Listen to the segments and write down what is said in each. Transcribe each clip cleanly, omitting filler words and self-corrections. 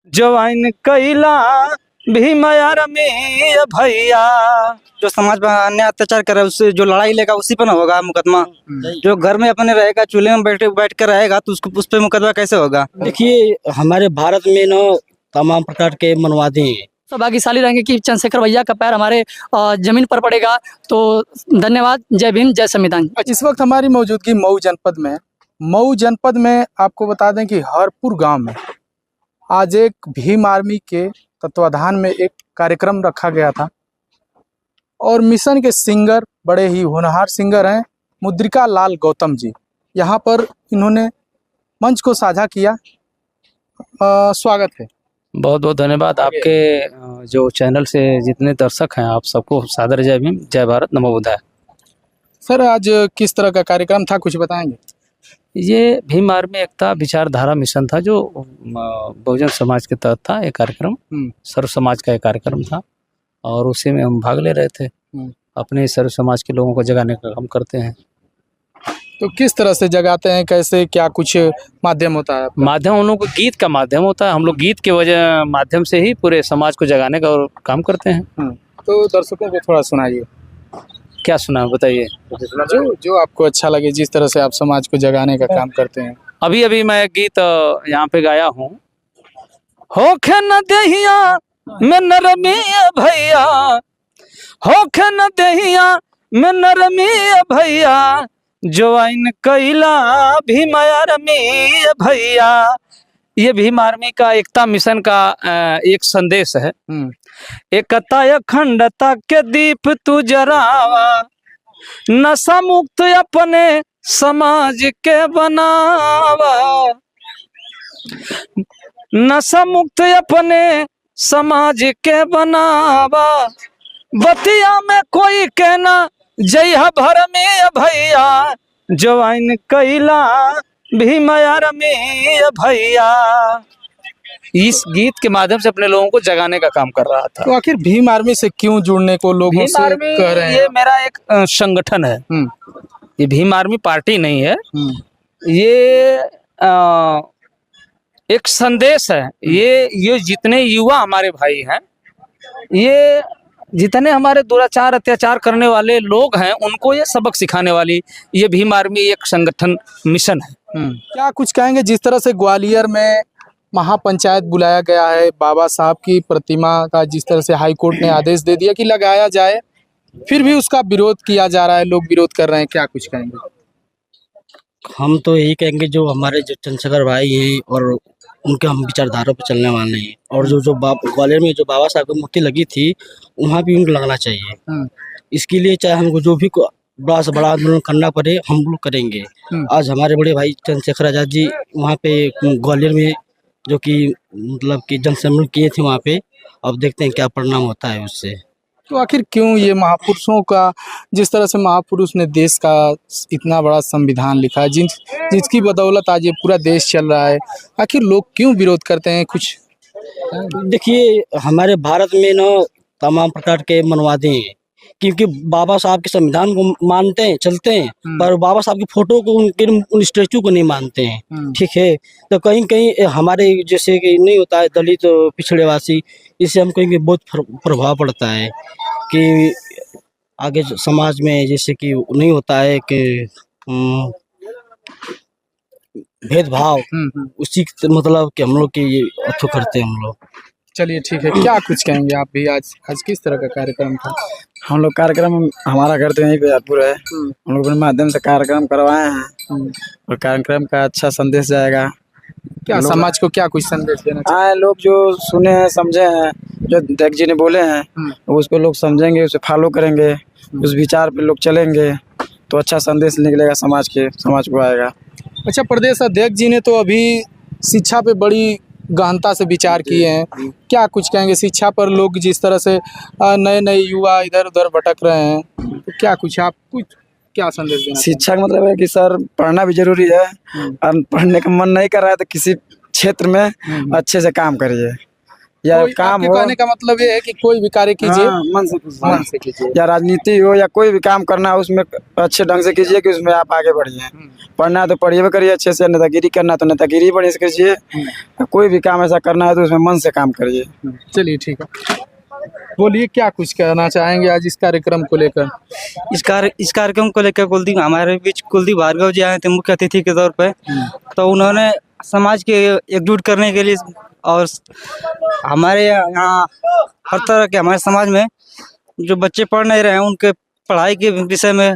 Join कैला Bhimaiah rummy भैया। जो समाज पर अन्य अत्याचार करे उससे जो लड़ाई लेगा उसी पर ना होगा मुकदमा। जो घर में अपने रहेगा चूल्हे में बैठ कर रहेगा तो उसको उस पर मुकदमा कैसे होगा। देखिए हमारे भारत में ना तमाम प्रकार के मनवादी हैं। तो भाग्यशाली रहेंगे कि चंद्रशेखर भैया का पैर हमारे जमीन पर पड़ेगा। तो धन्यवाद। जय भीम जय संविधान। इस वक्त हमारी मौजूदगी मऊ जनपद में। मऊ जनपद में आपको बता दें कि हरपुर गांव में आज एक भीम आर्मी के तत्वाधान में एक कार्यक्रम रखा गया था और मिशन के सिंगर बड़े ही होनहार सिंगर हैं मुद्रिका लाल गौतम जी। यहाँ पर इन्होंने मंच को साझा किया। स्वागत है। बहुत बहुत धन्यवाद। आपके जो चैनल से जितने दर्शक हैं आप सबको सादर जय भीम जय भारत नमो बुद्धाय। सर आज किस तरह का कार्यक्रम था, कुछ बताएंगे? ये भीम आर्मी एकता विचारधारा मिशन था जो बहुजन समाज के तहत था। एक कार्यक्रम सर्व समाज का एक कार्यक्रम था और उसी में हम भाग ले रहे थे। अपने सर्व समाज के लोगों को जगाने का काम करते हैं। तो किस तरह से जगाते हैं, कैसे, क्या कुछ माध्यम होता है? माध्यम हम लोग को गीत का माध्यम होता है। हम लोग गीत के वजह माध्यम से ही पूरे समाज को जगाने का काम करते हैं। तो दर्शकों को थोड़ा सुनाइए। क्या सुना बताइए। जो आपको अच्छा लगे, जिस तरह से आप समाज को जगाने का काम करते हैं। अभी अभी मैं एक गीत यहाँ पे गाया हूँ। होखे न देहिया में नरमी भैया, होखे न देहिया में नरमी भैया, ज्वाइन कैला भीमया रमी भैया। ये भीम आर्मी का एकता मिशन का एक संदेश है। एकता अखंडता के दीप तू जरावा, नशा मुक्त अपने समाज के बनावा, नशा मुक्त अपने समाज के बनावा। बतिया में कोई कहना जय भर में भैया, ज्वाइन कैला भीमया रमी भैया। इस गीत के माध्यम से अपने लोगों को जगाने का काम कर रहा था। तो आखिर भीम आर्मी से क्यों जुड़ने को लोगों से कह रहे हैं? ये मेरा एक संगठन है। ये भीम आर्मी पार्टी नहीं है। ये एक संदेश है। ये जितने युवा हमारे भाई हैं, ये जितने हमारे दुराचार अत्याचार करने वाले लोग हैं, उनको ये सबक सिखाने वाली ये भीम आर्मी एक संगठन मिशन है। क्या कुछ कहेंगे? जिस तरह से ग्वालियर में महापंचायत बुलाया गया है, बाबा साहब की प्रतिमा का जिस तरह से हाई कोर्ट ने आदेश दे दिया कि लगाया जाए, फिर भी उसका विरोध किया जा रहा है, लोग विरोध कर रहे हैं, क्या कुछ कहेंगे? हम तो यही कहेंगे जो हमारे जो चंद्रशेखर भाई हैं और उनके हम विचारधारा पर चलने वाले हैं। और जो ग्वालियर में जो बाबा साहब की मूर्ति लगी थी वहाँ भी उनको लगना चाहिए। इसके लिए चाहे हमको जो भी बड़ा से बड़ा आंदोलन करना पड़े हम लोग करेंगे। आज हमारे बड़े भाई चंद्रशेखर आजाद जी वहाँ पे ग्वालियर में जो कि मतलब कि जनसम्मेलन किए थे वहाँ पे, अब देखते हैं क्या परिणाम होता है उससे। तो आखिर क्यों ये महापुरुषों का, जिस तरह से महापुरुष ने देश का इतना बड़ा संविधान लिखा है, जिसकी बदौलत आज ये पूरा देश चल रहा है, आखिर लोग क्यों विरोध करते हैं? कुछ देखिए हमारे भारत में ना तमाम प्रकार के मनवादी हैं, क्योंकि बाबा साहब के संविधान को मानते हैं, चलते हैं, पर बाबा साहब की फोटो को, उन स्टेचू को नहीं मानते हैं। ठीक है, तो कहीं कहीं हमारे जैसे कि नहीं होता है दलित पिछड़ेवासी, इससे हम कहेंगे बहुत प्रभाव पड़ता है कि आगे समाज में जैसे कि नहीं होता है कि भेदभाव, उसी मतलब कि हम लोग के ये अच्छो करते हैं हम लोग। चलिए ठीक है, क्या कुछ कहेंगे आप भी? आज किस तरह का कार्यक्रम था? हम लोग कार्यक्रम, हमारा घर तो यहीं पे हरपुर है। हम लोग अपने माध्यम से कार्यक्रम करवाए हैं और कार्यक्रम का अच्छा संदेश जाएगा। क्या समाज को क्या कुछ संदेश देना चाहिए? लोग जो सुने हैं, समझे हैं, जो देख जी ने बोले हैं उसको लोग समझेंगे, उसे फॉलो करेंगे, उस विचार पे लोग चलेंगे तो अच्छा संदेश निकलेगा, समाज को आएगा। अच्छा, प्रदेश अध्यक्ष जी ने तो अभी शिक्षा पे बड़ी गहनता से विचार किए हैं, क्या कुछ कहेंगे? शिक्षा पर लोग जिस तरह से नए नए युवा इधर उधर भटक रहे हैं, तो क्या कुछ आप क्या संदेश देना? शिक्षा का मतलब है कि सर पढ़ना भी जरूरी है और पढ़ने का मन नहीं कर रहा है तो किसी क्षेत्र में अच्छे से काम करिए। या कोई काम आपके हो, कहने का मतलब ये है कि कोई भी कार्य कीजिए हाँ, मन से कीजिए। मन से कीजिए। या राजनीति हो या कोई भी काम करना हो उसमें अच्छे ढंग से कीजिए कि उसमें आप आगे बढ़िए। पढ़ना है तो पढ़िए भी करिए अच्छे से, नेतागिरी करना है तो नेतागिरी बढ़िया से कीजिए। कोई भी काम ऐसा करना है तो उसमें मन से काम करिए। चलिए ठीक है, बोलिए क्या कुछ कहना चाहेंगे आज इस कार्यक्रम को लेकर? इस कार्यक्रम को लेकर कुलदीप हमारे बीच कुलदीप भार्गव जी आए थे मुख्य अतिथि के तौर पे। तो उन्होंने समाज के एकजुट करने के लिए और हमारे यहाँ हर तरह के हमारे समाज में जो बच्चे पढ़ नहीं रहे हैं उनके पढ़ाई के विषय में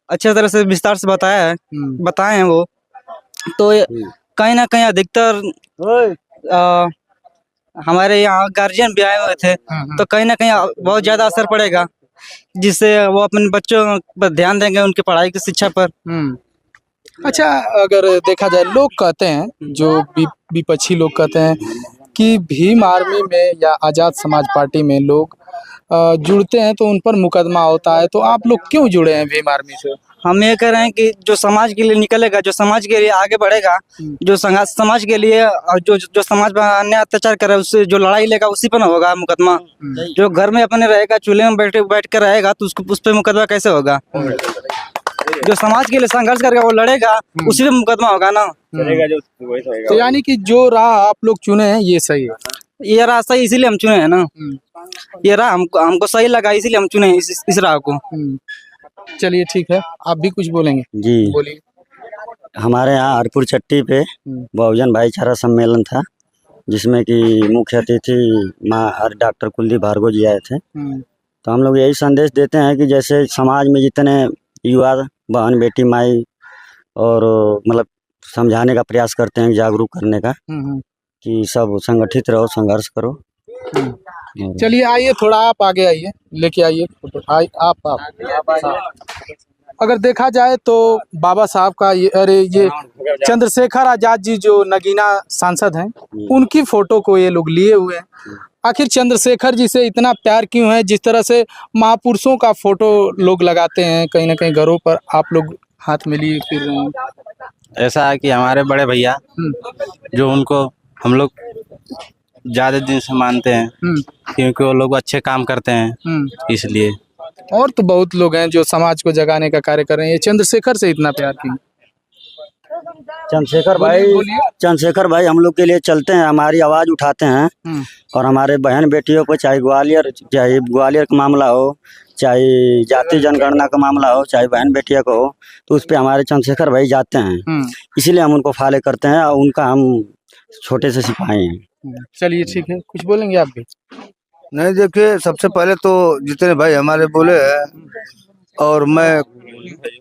अच्छे तरह से विस्तार से बताए हैं वो। तो कहीं ना कहीं अधिकतर हमारे यहाँ गार्जियन भी आए हुए थे, तो कहीं ना कहीं बहुत ज्यादा असर पड़ेगा जिससे वो अपने बच्चों पर ध्यान देंगे, उनकी पढ़ाई की शिक्षा पर। अच्छा, अगर देखा जाए लोग कहते हैं, जो विपक्षी लोग कहते हैं कि भीम आर्मी में या आज़ाद समाज पार्टी में लोग जुड़ते हैं तो उन पर मुकदमा होता है, तो आप लोग क्यों जुड़े हैं भीम आर्मी से? हम ये कह रहे हैं कि जो समाज के लिए निकलेगा, जो समाज के लिए आगे बढ़ेगा, जो समाज के लिए और जो समाज पर अन्याय अत्याचार करे उससे जो लड़ाई लेगा उसी पर ना होगा मुकदमा। जो घर में अपने रहेगा, चूल्हे में बैठ कर रहेगा तो उसको उस पर मुकदमा कैसे होगा? जो समाज के लिए संघर्ष करेगा वो लड़ेगा, उसी पे मुकदमा होगा ना। तो यानी कि जो राह आप लोग चुने हैं ये सही है? ये राह सही इसीलिए हम चुने हैं ना। ये राह हमको सही लगा इसीलिए हम चुने हैं इस राह को। चलिए ठीक है, आप भी कुछ बोलेंगे? जी, बोलिए। हमारे यहाँ हरपुर चट्टी पे बहुजन भाईचारा सम्मेलन था जिसमें कि मुख्य अतिथि डॉक्टर कुलदीप भार्गव जी आए थे। तो हम लोग यही संदेश देते हैं कि जैसे समाज में जितने युवा बहन बेटी माई और मतलब समझाने का प्रयास करते हैं, जागरूक करने का, कि सब संगठित रहो, संघर्ष करो। चलिए आइए, थोड़ा आप आगे आइए, लेके आइए फोटो। आप अगर देखा जाए तो बाबा साहब का ये चंद्रशेखर आजाद जी जो नगीना सांसद हैं, उनकी फोटो को ये लोग लिए हुए हैं। आखिर चंद्रशेखर जी से इतना प्यार क्यों है? जिस तरह से महापुरुषों का फोटो लोग लगाते हैं कहीं ना कहीं घरों पर, आप लोग हाथ में लिए फिर रहे हैं। ऐसा है कि हमारे बड़े भैया जो उनको हम लोग ज्यादा दिन से मानते हैं क्योंकि वो लोग अच्छे काम करते हैं, इसलिए। और तो बहुत लोग हैं जो समाज को जगाने का कार्य कर रहे हैं, ये चंद्रशेखर से इतना प्यार क्यों? चंद्रशेखर भाई हम लोग के लिए चलते हैं, हमारी आवाज़ उठाते हैं और हमारे बहन बेटियों को, चाहे ग्वालियर का मामला हो, चाहे जाति जनगणना का मामला हो, चाहे बहन बेटियों को हो, तो उस पर हमारे चंद्रशेखर भाई जाते हैं। इसीलिए हम उनको फॉलो करते हैं और उनका हम छोटे से सिपाही हैं। चलिए ठीक है, कुछ बोलेंगे आप भी? नहीं, देखिए सबसे पहले तो जितने भाई हमारे बोले हैं, और मैं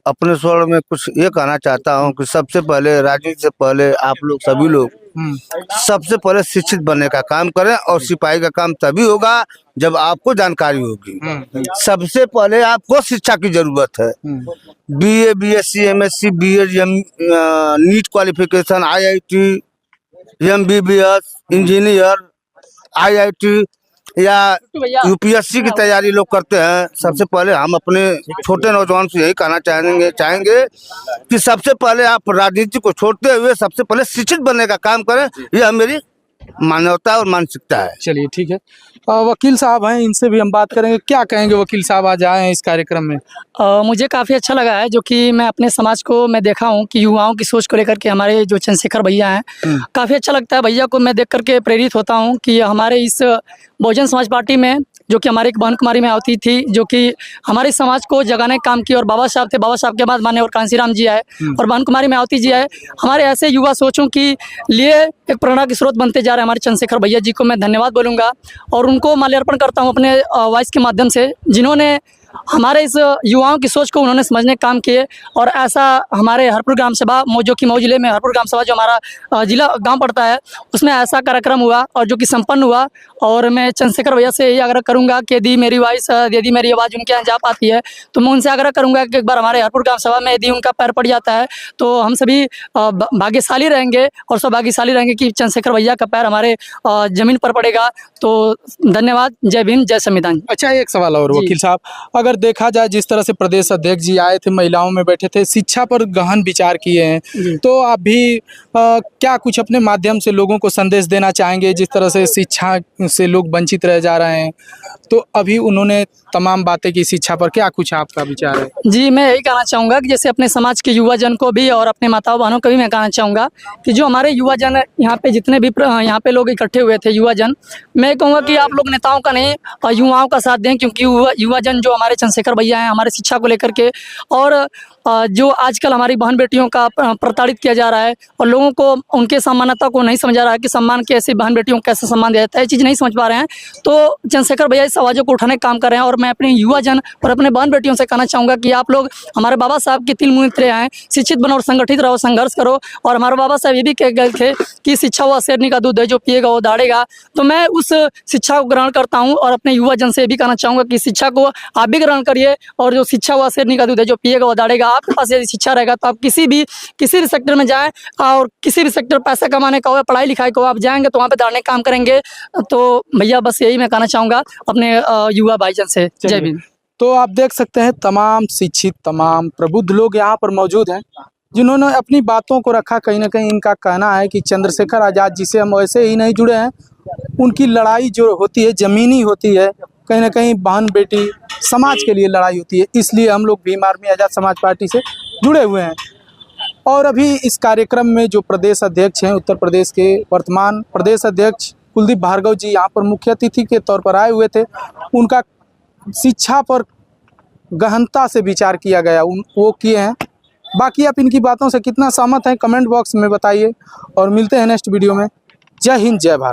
अपने स्वर में कुछ ये कहना चाहता हूँ कि सबसे पहले राजनीति से पहले आप लोग सभी लोग सबसे पहले शिक्षित बनने का काम करें, और सिपाही का काम तभी होगा जब आपको जानकारी होगी। सबसे पहले आपको शिक्षा की जरूरत है। BA, BSc, MSc, BEd, NEET qualification, IIT, MBBS, engineer, IIT या यूपीएससी की तैयारी लोग करते हैं। सबसे पहले हम अपने छोटे नौजवान से यही कहना चाहेंगे कि सबसे पहले आप राजनीति को छोड़ते हुए सबसे पहले शिक्षित बनने का काम करें। यह मेरी मानवता और मानसिकता है। चलिए ठीक है, वकील साहब हैं, इनसे भी हम बात करेंगे। क्या कहेंगे वकील साहब, आज आए हैं इस कार्यक्रम में? मुझे काफ़ी अच्छा लगा है, जो कि मैं अपने समाज को मैं देखा हूँ कि युवाओं की सोच को लेकर के हमारे जो चंद्रशेखर भैया हैं, काफ़ी अच्छा लगता है। भैया को मैं देख करके प्रेरित होता हूँ कि हमारे इस बहुजन समाज पार्टी में, जो कि हमारे एक बहन कुमारी में आती थी, जो कि हमारे समाज को जगाने का काम की, और बाबा साहब थे, बाबा साहब के बाद माननीय कांसीराम जी आए और बहन कुमारी में आवती जी आए। हमारे ऐसे युवा सोचों के लिए एक प्रेरणा के स्रोत बनते जा रहे हैं हमारे चंद्रशेखर भैया जी को मैं धन्यवाद बोलूँगा और उनको माल्यार्पण करता हूँ अपने वॉइस के माध्यम से, जिन्होंने हमारे इस युवाओं की सोच को उन्होंने समझने का काम किए। और ऐसा हमारे हरपुर ग्राम सभा, जो कि मऊ जिले में हरपुर ग्राम सभा जो हमारा जिला गांव पड़ता है, उसमें ऐसा कार्यक्रम हुआ और जो कि संपन्न हुआ। और मैं चंद्रशेखर भैया से यही आग्रह करूंगा कि यदि मेरी वॉइस, यदि मेरी आवाज़ उनके यहाँ जा पाती है तो मैं उनसे आग्रह करूंगा कि एक बार हमारे हरपुर ग्राम सभा में यदि उनका पैर पड़ जाता है तो हम सभी भाग्यशाली रहेंगे और सौभाग्यशाली रहेंगे कि चंद्रशेखर भैया का पैर हमारे ज़मीन पर पड़ेगा। तो धन्यवाद। जय भीम, जय संविधान। अच्छा, एक सवाल और वकील साहब, अगर देखा जाए जिस तरह से प्रदेश अध्यक्ष जी आए थे, महिलाओं में बैठे थे, शिक्षा पर गहन विचार किए हैं, तो आप भी क्या कुछ अपने माध्यम से लोगों को संदेश देना चाहेंगे? जिस तरह से शिक्षा से लोग वंचित रह जा रहे हैं, तो अभी उन्होंने तमाम बातें की शिक्षा पर, क्या कुछ आपका विचार है? जी, मैं यही कहना चाहूँगा कि जैसे अपने समाज के युवा जन को भी और अपने माताओं बहनों को भी मैं कहना चाहूँगा कि जो हमारे युवा जन यहाँ पे जितने भी यहाँ पे लोग इकट्ठे हुए थे युवा जन, मैं कहूँगा कि आप लोग नेताओं का नहीं युवाओं का साथ दें, क्योंकि युवा जन जो हमारे चंद्रशेखर भैया हैं हमारे शिक्षा को लेकर के, और जो आजकल हमारी बहन बेटियों का प्रताड़ित किया जा रहा है और लोगों को उनके समानता को नहीं समझा रहा है कि सम्मान कैसे बहन बेटियों को कैसे सम्मान दिया जाता है, ये चीज़ नहीं समझ पा रहे हैं। तो चंद्रशेखर भैया इस आवाज़ों को उठाने का काम कर रहे हैं और मैं अपने युवा जन और अपने बहन बेटियों से कहना चाहूँगा कि आप लोग हमारे बाबा साहब की तिल मुद्रे हैं, शिक्षित बनो और संगठित रहो, संघर्ष करो। और हमारे बाबा साहब ये भी कह गए थे कि शिक्षा वो शेरनी का दूध है, जो पिएगा वो दाढ़ेगा। तो मैं उस शिक्षा को ग्रहण करता हूँ और अपने युवा जन से ये भी कहना चाहूँगा कि शिक्षा को आप भी ग्रहण करिए, और जो शिक्षा वो शेरनी का दूध है, जो पिएगा वो दाढ़ेगा। आपके पास यदि शिक्षा रहेगा तो आप किसी भी सेक्टर में जाएं, और किसी भी सेक्टर पैसा कमाने का हो, पढ़ाई लिखाई को आप जाएंगे तो वहाँ पे दाढ़ने काम करेंगे। तो भैया बस यही मैं कहना चाहूँगा अपने युवा भाईजन से। जय भीम। तो आप देख सकते हैं तमाम शिक्षित, तमाम प्रबुद्ध लोग यहाँ पर मौजूद हैं, जिन्होंने अपनी बातों को रखा। कहीं ना कहीं इनका कहना है कि चंद्रशेखर आज़ाद जी से हम वैसे ही नहीं जुड़े हैं, उनकी लड़ाई जो होती है ज़मीनी होती है, कहीं ना कहीं बहन बेटी समाज के लिए लड़ाई होती है, इसलिए हम लोग भीम आर्मी आज़ाद समाज पार्टी से जुड़े हुए हैं। और अभी इस कार्यक्रम में जो प्रदेश अध्यक्ष हैं, उत्तर प्रदेश के वर्तमान प्रदेश अध्यक्ष कुलदीप भार्गव जी यहाँ पर मुख्य अतिथि के तौर पर आए हुए थे। उनका शिक्षा पर गहनता से विचार किया गया, वो किए हैं। बाकी आप इनकी बातों से कितना सहमत हैं कमेंट बॉक्स में बताइए, और मिलते हैं नेक्स्ट वीडियो में। जय हिंद, जय भारत।